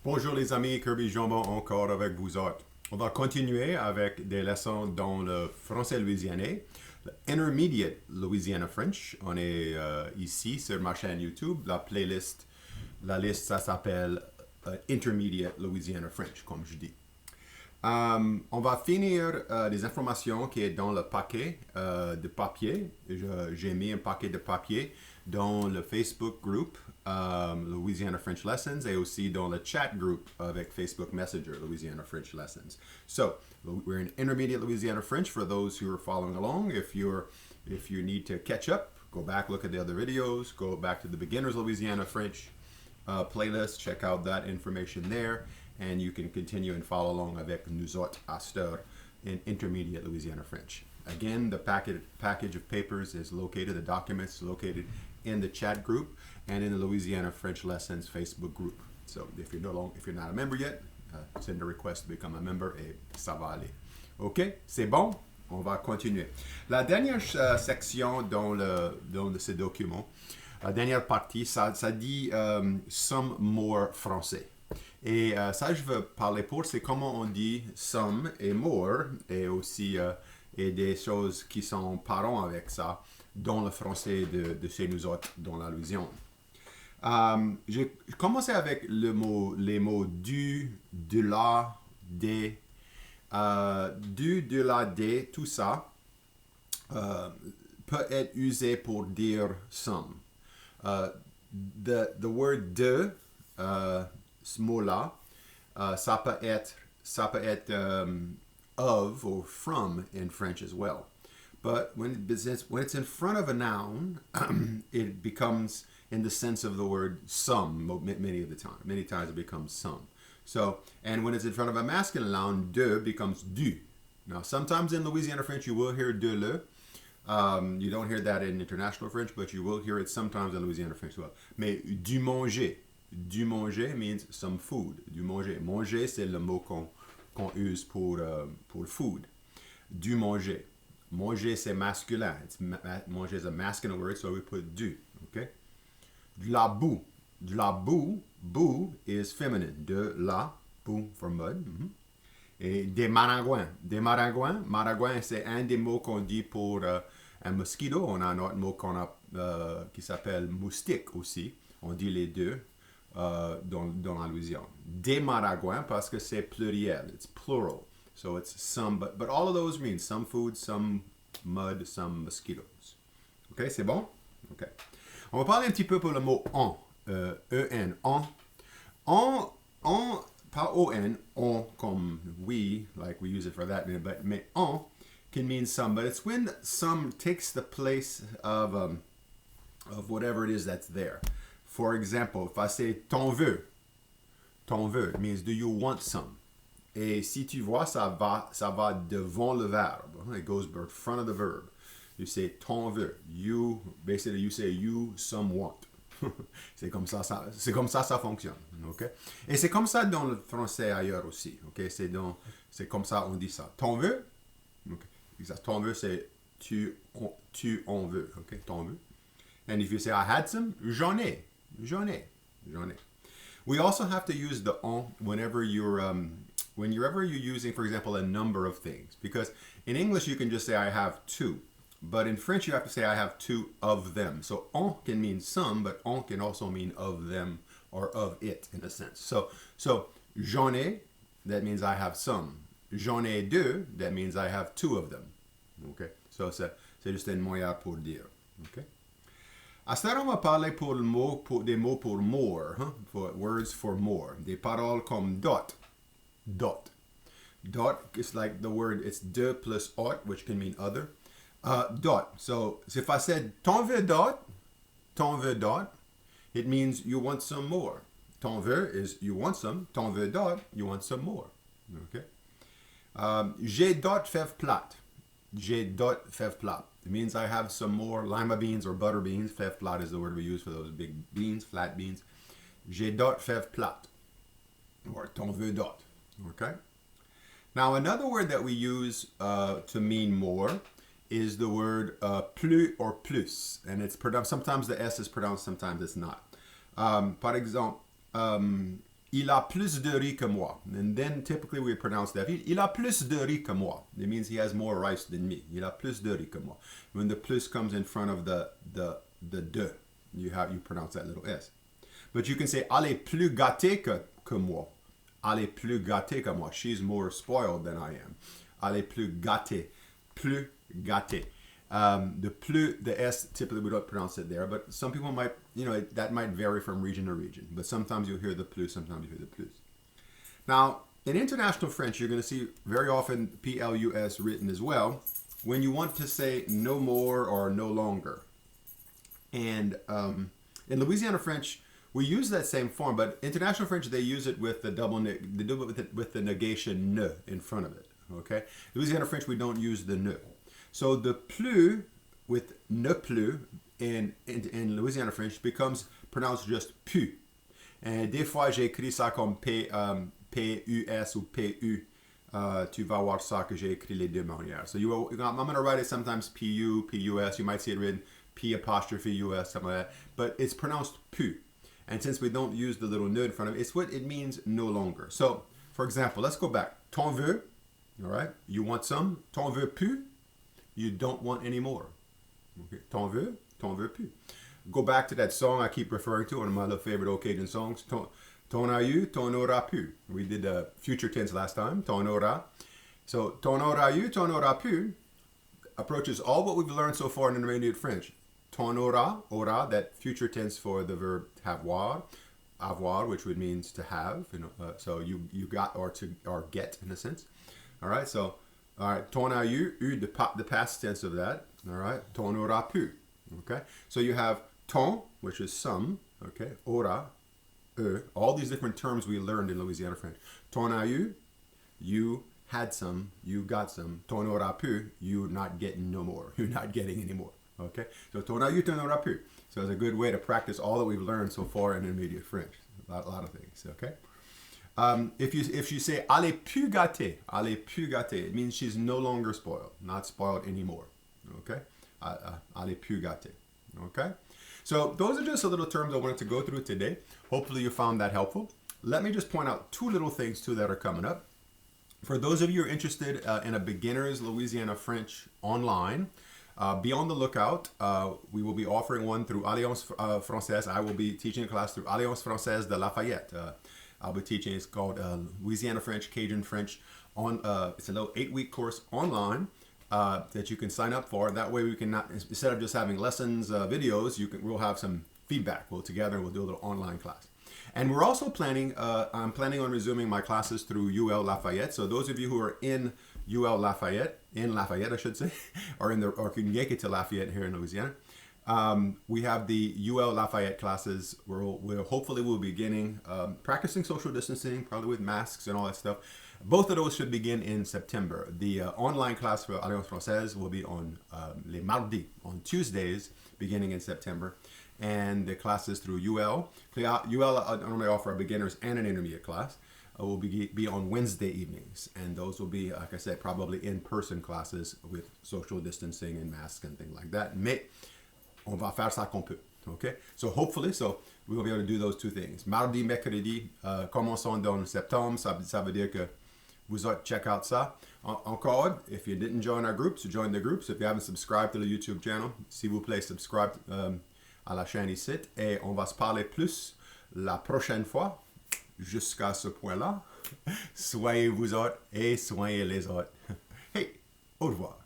Bonjour les amis, Kirby Jambon encore avec vous autres. On va continuer avec des leçons dans le français louisianais, le Intermediate Louisiana French. On est ici sur ma chaîne YouTube. La playlist, la liste, ça s'appelle Intermediate Louisiana French, comme je dis. On va finir des informations qui est dans le paquet de papier. J'ai mis un paquet de papier dans le Facebook group Louisiana French Lessons et aussi dans le chat group avec Facebook Messenger Louisiana French Lessons. So we're in Intermediate Louisiana French for those who are following along. If you need to catch up, go back, look at the other videos, go back to the Beginners Louisiana French playlist, check out that information there. And you can continue and follow along avec nous autres Astor in Intermediate Louisiana French. Again, the package of papers is located, the documents located in the chat group and in the Louisiana French Lessons Facebook group. So if you're not a member yet, send a request to become a member et ça va aller. OK? C'est bon? On va continuer. La dernière section dans ce document, la dernière partie, ça dit some more français. Et ça, je veux parler pour, c'est comment on dit some et more, et aussi et des choses qui sont parents avec ça dans le français de chez nous autres, dans la Louisiane. J'ai commencé avec les mots du, de la, des, du, de la, des, tout ça peut être usé pour dire some. The word de, ce mot-là, ça peut être of or from in French as well. But when it's in front of a noun, it becomes in the sense of the word some many of the time. Many times it becomes some. So, and when it's in front of a masculine noun, de becomes du. Now, sometimes in Louisiana French, you will hear de le. You don't hear that in international French, but you will hear it sometimes in Louisiana French as well. Mais du manger. Du manger means some food. Du manger. Manger, c'est le mot qu'on use pour food. Du manger. Manger, c'est masculin. Manger is a masculine word, so we put du. Okay? De la boue. De la boue. Boue is feminine. De la boue for mud. Mm-hmm. Et des maringouins. Des maringouins. Maringouin, c'est un des mots qu'on dit pour un mosquito. On a un autre mot qui s'appelle moustique aussi. On dit les deux. Dans la Louisiane. Des maringouins parce que c'est pluriel. It's plural. So it's some, but all of those mean some food, some mud, some mosquitoes. OK, c'est bon? OK. On va parler un petit peu pour le mot en. E-N. En. En, pas O-N. On, comme we, like we use it for that, but en can mean some, but it's when some takes the place of whatever it is that's there. For example, if I say t'en veux, it means do you want some? Et si tu vois, ça va devant le verbe. It goes in front of the verb. You say t'en veux. Basically you say you some want. c'est comme ça ça fonctionne. Okay? Et c'est comme ça dans le français ailleurs aussi. Okay? C'est comme ça on dit ça. T'en veux? Okay. T'en veux, c'est tu en veux. Okay? T'en veux. And if you say I had some, j'en ai. We also have to use the on whenever you're using, for example, a number of things. Because in English you can just say I have two, but in French you have to say I have two of them. So on can mean some, but on can also mean of them or of it in a sense. So j'en ai, that means I have some. J'en ai deux, that means I have two of them. Okay. So c'est juste un moyen pour dire. Okay. À ce temps, on va parler des mots pour more, for words for more. Des paroles comme dot. Dot is like the word, it's de plus autre, which can mean other. Dot. So if I said t'en veux dot, it means you want some more. T'en veux is you want some. T'en veux dot, you want some more. Okay. J'ai dot fèves plates. It means I have some more lima beans or butter beans. Fèves plates is the word we use for those big beans, flat beans. J'ai dot fèves plates. Or t'en veux dot. Okay? Now another word that we use to mean more is the word plus or plus. And it's pronounced, sometimes the S is pronounced, sometimes it's not. Par exemple, Il a plus de riz que moi. And then typically we pronounce that. Il a plus de riz que moi. It means he has more rice than me. Il a plus de riz que moi. When the plus comes in front of the de, you pronounce that little s. But you can say, elle est plus gâtée que moi. Elle est plus gâtée que moi. She's more spoiled than I am. Elle est plus gâtée. Plus gâtée. The plus, the S, typically we don't pronounce it there, but some people might, that might vary from region to region. But sometimes you'll hear the plus, sometimes you hear the plus. Now, in international French, you're going to see very often plus written as well when you want to say no more or no longer. And in Louisiana French, we use that same form, but international French, they use it with the they do it with the negation ne in front of it. Okay, Louisiana French, we don't use the ne. So the plus with ne plus in Louisiana French becomes pronounced just pu. And des fois, j'écris ça comme P-U-S ou P-U. Tu vas voir ça que j'ai écrit les deux manières. So I'm going to write it sometimes P-U, P-U-S. You might see it written P apostrophe U-S, something like that. But it's pronounced pu. And since we don't use the little ne in front of it, it's what it means no longer. So, for example, let's go back. T'en veux? All right. You want some? T'en veux plus? You don't want any more. Okay. T'en veux? T'en veux plus. Go back to that song I keep referring to, one of my little favorite old Cajun songs. T'en as eu, t'en auras pu. We did future tense last time. T'en auras. So, t'en auras eu, t'en auras pu approaches all what we've learned so far in intermediate French. T'en auras, aura, that future tense for the verb avoir, which would means to have. So you got or get in a sense. All right. So. All right, t'en as eu, the past tense of that. All right, t'en auras pu. Okay, so you have ton, which is some. Okay, aura, all these different terms we learned in Louisiana French. T'en as eu, you had some, you got some. T'en auras pu, you're not getting no more. You're not getting any more. Okay, so t'en as eu, t'en auras pu. So it's a good way to practice all that we've learned so far in intermediate French. A lot of things. Okay. If you say elle est plus gâtée, it means she's no longer spoiled, not spoiled anymore. Okay, elle est plus gâtée. Okay, so those are just a little terms I wanted to go through today. Hopefully you found that helpful. Let me just point out two little things too that are coming up. For those of you who are interested in a beginner's Louisiana French online, be on the lookout. We will be offering one through Alliance Française. I will be teaching a class through Alliance Française de Lafayette. I'll be teaching. It's called Louisiana French, Cajun French. It's a little 8-week course online that you can sign up for. That way we can not, instead of just having lessons, videos, we'll have some feedback. We'll together and we'll do a little online class. And we're also planning. I'm planning on resuming my classes through UL Lafayette. So those of you who are in UL Lafayette, I should say, or can make it to Lafayette here in Louisiana. We have the UL Lafayette classes where we'll be beginning practicing social distancing, probably with masks and all that stuff. Both of those should begin in September. The online class for Alliance Française will be on les mardis, on Tuesdays, beginning in September. And the classes through UL normally offer a beginners and an intermediate class. Will be on Wednesday evenings. And those will be, like I said, probably in-person classes with social distancing and masks and things like that. Mais on va faire ça qu'on peut. Okay? So hopefully, we will be able to do those two things. Mardi, mercredi, commençons dans septembre. Ça veut dire que vous autres check out ça. Encore, if you didn't join our groups, join the groups. If you haven't subscribed to the YouTube channel, s'il vous plaît, subscribe à la chaîne ici. Et on va se parler plus la prochaine fois. Jusqu'à ce point-là, soyez vous autres et soignez les autres. Hey, au revoir.